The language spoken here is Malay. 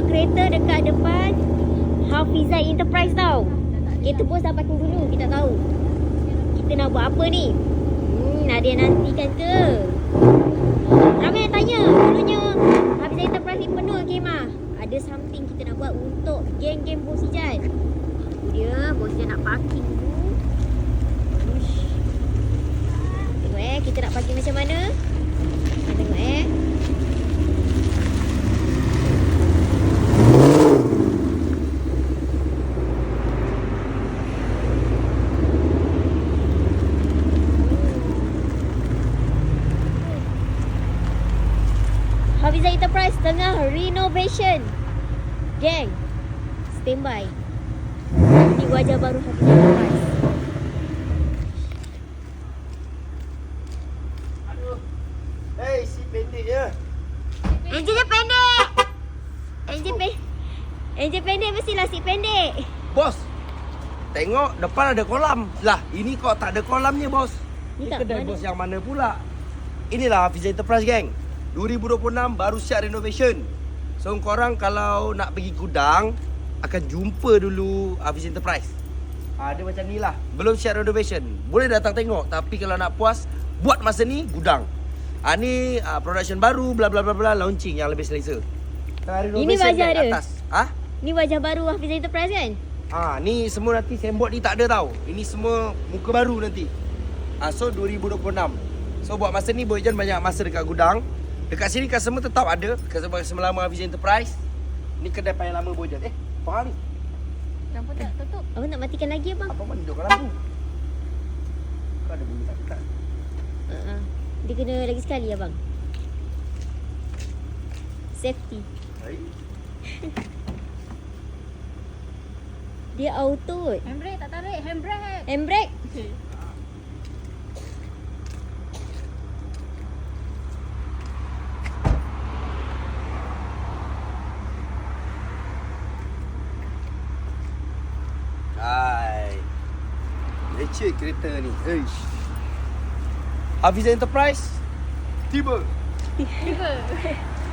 kereta dekat depan Hafizah Enterprise tau. Kereta pos dah parking dulu, kita tahu. Kita nak buat apa ni? Ada yang nantikan ke? Ramai yang tanya, kononnya Hafizah Enterprise ni penuh kemah. Ada something kita nak buat untuk geng-geng Bos Ijan. Itu dia, Bos Ijan nak parking dulu. Uish. Tengok kita nak parking macam mana? Tengok Hafizah Enterprise tengah renovation. Geng, standby. Ini wajah baru Hafizah Enterprise. Aduh. Hei, si pendek je. Enjin pendek. Enjin pendek mestilah si pendek. Bos, tengok depan ada kolam. Lah, ini kok tak ada kolamnya, bos. Ni Ini tak kedai mana? bos yang mana pula? Inilah Hafizah Enterprise, geng. 2026 baru siap renovation. So, korang kalau nak pergi gudang, akan jumpa dulu Hafizah Enterprise. Dia macam ni lah. Belum siap renovation. Boleh datang tengok. Tapi kalau nak puas, buat masa ni gudang. Ni production baru, bla bla bla bla, launching yang lebih selesa. Tengah renovation Ini wajah kat dia? atas. Ni wajah baru Hafizah Enterprise kan? Ni semua nanti sembot ni tak ada tau. Ini semua muka baru nanti. So 2026. So buat masa ni Boy Jan banyak masa dekat gudang. Dekat sini customer tetap ada. Customer lama Hafizah Enterprise. Ni kedai paling lama Boy Jan. Apa ni? Lampu tak tutup. Abang nak matikan lagi abang? Apa mana hidupkan lampu? Kau ada bunyi tak? Dia kena lagi sekali abang. Safety. Dia auto. Handbrake tak tarik. Handbrake. Handbrake. Leceh kereta ni. Hafizah Enterprise tiba. Tiba.